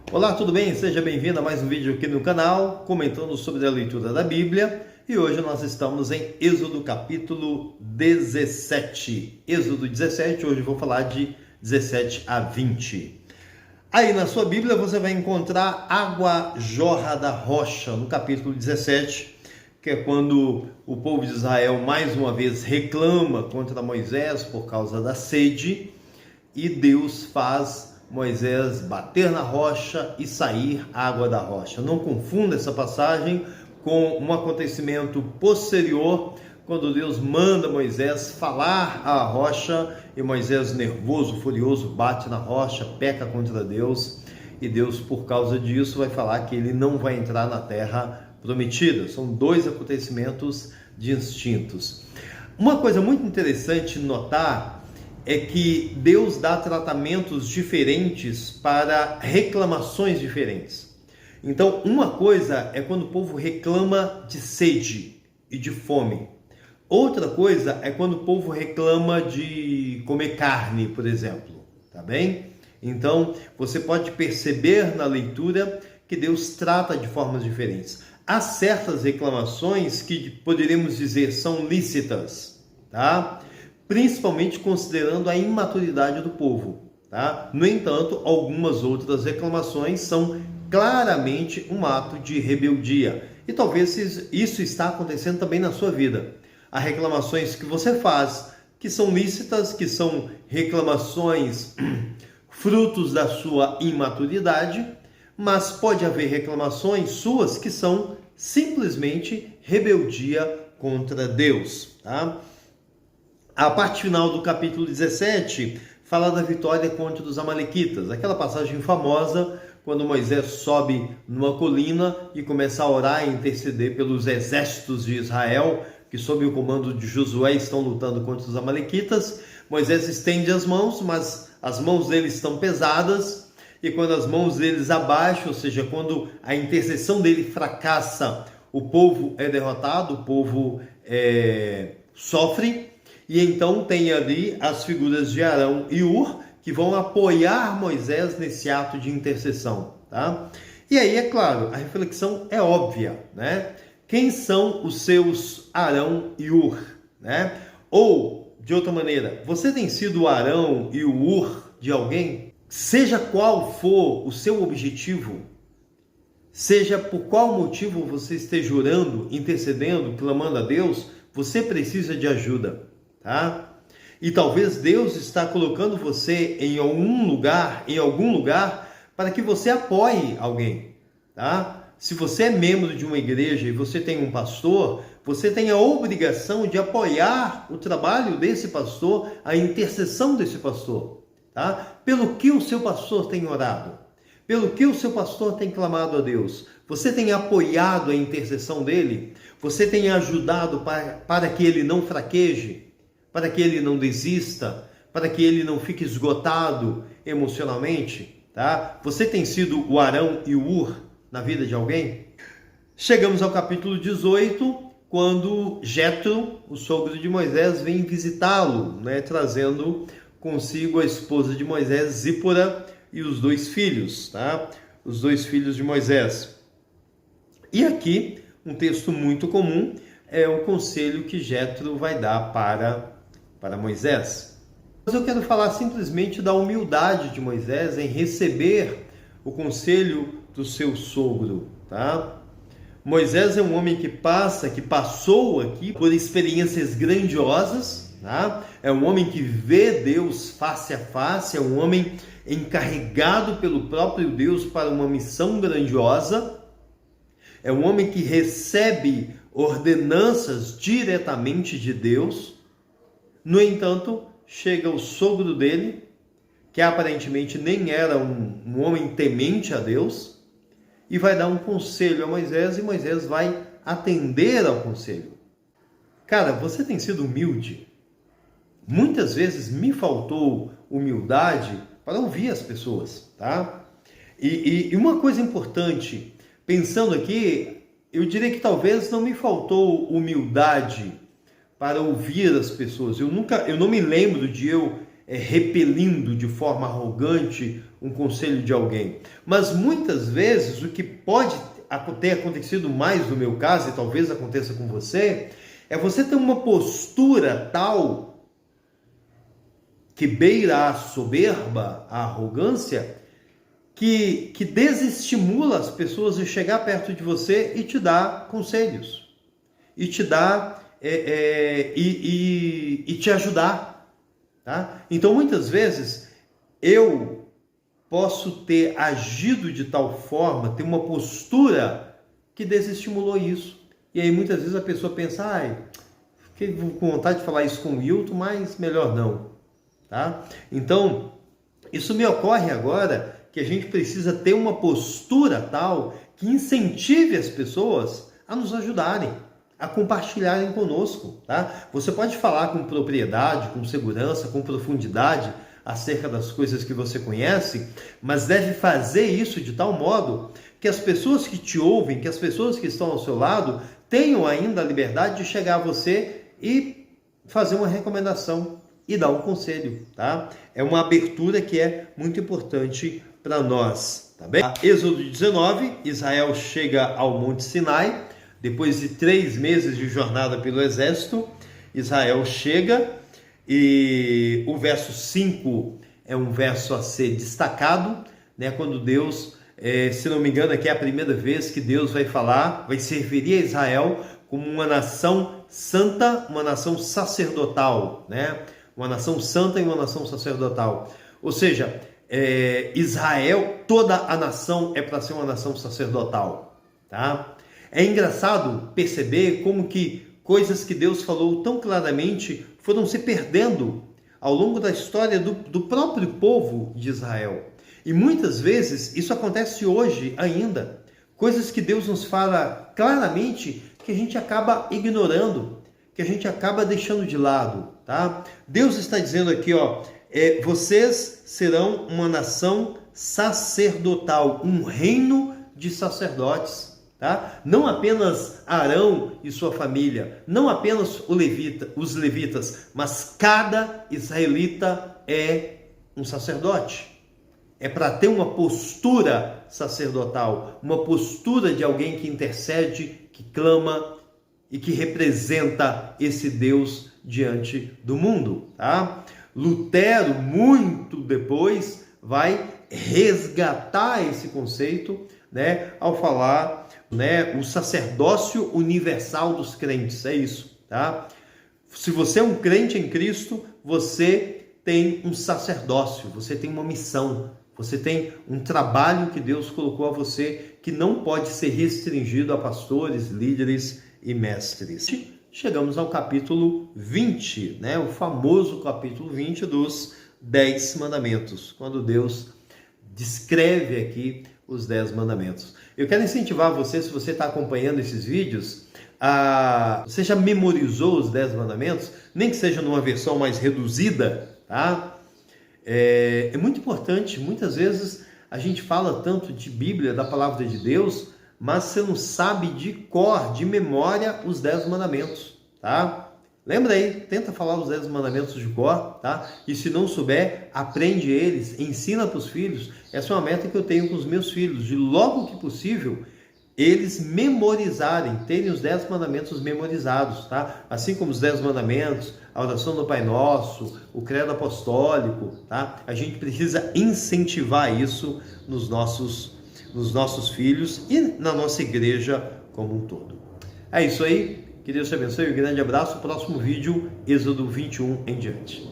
Olá, tudo bem? Seja bem-vindo a mais um vídeo aqui no canal, comentando sobre a leitura da Bíblia. E hoje nós estamos em Êxodo capítulo 17. Êxodo 17, hoje eu vou falar de 17 a 20. Aí na sua Bíblia você vai encontrar água jorra da rocha, no capítulo 17, que é quando o povo de Israel mais uma vez reclama contra Moisés por causa da sede, e Deus faz Moisés bater na rocha e sair água da rocha. Não confunda essa passagem com um acontecimento posterior, quando Deus manda Moisés falar à rocha, e Moisés, nervoso, furioso, bate na rocha, peca contra Deus, e Deus, por causa disso, vai falar que ele não vai entrar na terra prometida. São dois acontecimentos distintos. Uma coisa muito interessante notar é que Deus dá tratamentos diferentes para reclamações diferentes. Então, uma coisa é quando o povo reclama de sede e de fome. Outra coisa é quando o povo reclama de comer carne, por exemplo. Tá bem? Então, você pode perceber na leitura que Deus trata de formas diferentes. Há certas reclamações que poderíamos dizer são lícitas, tá? Principalmente considerando a imaturidade do povo, tá? No entanto, algumas outras reclamações são claramente um ato de rebeldia. E talvez isso está acontecendo também na sua vida. Há reclamações que você faz que são lícitas, que são reclamações frutos da sua imaturidade, mas pode haver reclamações suas que são simplesmente rebeldia contra Deus, tá? A parte final do capítulo 17 fala da vitória contra os amalequitas, aquela passagem famosa quando Moisés sobe numa colina e começa a orar e interceder pelos exércitos de Israel, que sob o comando de Josué estão lutando contra os amalequitas. Moisés estende as mãos, mas as mãos dele estão pesadas, e quando as mãos deles abaixam, ou seja, quando a intercessão dele fracassa, o povo é derrotado, o povo sofre. E então tem ali as figuras de Arão e Hur, que vão apoiar Moisés nesse ato de intercessão, tá? E aí, é claro, a reflexão é óbvia, né? Quem são os seus Arão e Hur, né? Ou, de outra maneira, você tem sido o Arão e o Hur de alguém? Seja qual for o seu objetivo, seja por qual motivo você esteja orando, intercedendo, clamando a Deus, você precisa de ajuda. Tá? E talvez Deus está colocando você em algum lugar para que você apoie alguém, tá? Se você é membro de uma igreja e você tem um pastor, você tem a obrigação de apoiar o trabalho desse pastor, a intercessão desse pastor, tá? Pelo que o seu pastor tem orado, pelo que o seu pastor tem clamado a Deus, você tem apoiado a intercessão dele, você tem ajudado para que ele não fraqueje, para que ele não desista, para que ele não fique esgotado emocionalmente, tá? Você tem sido o Arão e o Hur na vida de alguém? Chegamos ao capítulo 18, quando Jetro, o sogro de Moisés, vem visitá-lo, né? Trazendo consigo a esposa de Moisés, Zípora, e os dois filhos, tá? Os dois filhos de Moisés. E aqui, um texto muito comum, é o conselho que Jetro vai dar para Moisés. Mas eu quero falar simplesmente da humildade de Moisés em receber o conselho do seu sogro, tá? Moisés é um homem que passou aqui por experiências grandiosas, tá? É um homem que vê Deus face a face, é um homem encarregado pelo próprio Deus para uma missão grandiosa, é um homem que recebe ordenanças diretamente de Deus. No entanto, chega o sogro dele, que aparentemente nem era um homem temente a Deus, e vai dar um conselho a Moisés, e Moisés vai atender ao conselho. Cara, você tem sido humilde? Muitas vezes me faltou humildade para ouvir as pessoas, tá? E uma coisa importante, pensando aqui, eu diria que talvez não me faltou humildade para ouvir as pessoas. Eu não me lembro de eu repelindo de forma arrogante um conselho de alguém. Mas muitas vezes o que pode ter acontecido mais no meu caso, e talvez aconteça com você, é você ter uma postura tal que beira a soberba, a arrogância, que desestimula as pessoas de chegar perto de você e te dar conselhos, e te dar e te ajudar, tá? Então muitas vezes eu posso ter agido de tal forma, ter uma postura que desestimulou isso, e aí muitas vezes a pessoa pensa, fiquei com vontade de falar isso com o Wilton, mas melhor não, tá? Então isso me ocorre agora, que a gente precisa ter uma postura tal que incentive as pessoas a nos ajudarem, a compartilharem conosco, tá? Você pode falar com propriedade, com segurança, com profundidade acerca das coisas que você conhece, mas deve fazer isso de tal modo que as pessoas que te ouvem, que as pessoas que estão ao seu lado, tenham ainda a liberdade de chegar a você e fazer uma recomendação e dar um conselho, tá? É uma abertura que é muito importante para nós, tá bem? Êxodo 19, Israel chega ao Monte Sinai, depois de 3 meses de jornada pelo exército, Israel chega, e o verso 5 é um verso a ser destacado, né? Quando Deus, se não me engano, aqui é a primeira vez que Deus vai se referir a Israel como uma nação santa, uma nação sacerdotal, né? Uma nação santa e uma nação sacerdotal. Ou seja, Israel, toda a nação é para ser uma nação sacerdotal, tá? É engraçado perceber como que coisas que Deus falou tão claramente foram se perdendo ao longo da história do próprio povo de Israel. E muitas vezes isso acontece hoje ainda. Coisas que Deus nos fala claramente que a gente acaba ignorando, que a gente acaba deixando de lado, tá? Deus está dizendo aqui, vocês serão uma nação sacerdotal, um reino de sacerdotes, tá? Não apenas Arão e sua família, não apenas os levitas, mas cada israelita é um sacerdote. É para ter uma postura sacerdotal, uma postura de alguém que intercede, que clama e que representa esse Deus diante do mundo, tá? Lutero, muito depois, vai resgatar esse conceito, né, ao falar, né, o sacerdócio universal dos crentes. É isso, tá? Se você é um crente em Cristo, você tem um sacerdócio, você tem uma missão, você tem um trabalho que Deus colocou a você, que não pode ser restringido a pastores, líderes e mestres. Chegamos ao capítulo 20, né? O famoso capítulo 20 dos 10 mandamentos, quando Deus descreve aqui os 10 mandamentos. Eu quero incentivar você, se você está acompanhando esses vídeos, você já memorizou os 10 mandamentos, nem que seja numa versão mais reduzida, tá? É muito importante. Muitas vezes a gente fala tanto de Bíblia, da palavra de Deus, mas você não sabe de cor, de memória, os 10 mandamentos, tá? Lembra aí, tenta falar os 10 mandamentos de cor, tá? E se não souber, aprende eles, ensina para os filhos. Essa é uma meta que eu tenho com os meus filhos, de logo que possível, eles memorizarem, terem os 10 mandamentos memorizados, tá? Assim como os 10 mandamentos, a oração do Pai Nosso, o credo apostólico, tá? A gente precisa incentivar isso nos nossos filhos e na nossa igreja como um todo. É isso aí, que Deus te abençoe, um grande abraço, próximo vídeo, Êxodo 21 em diante.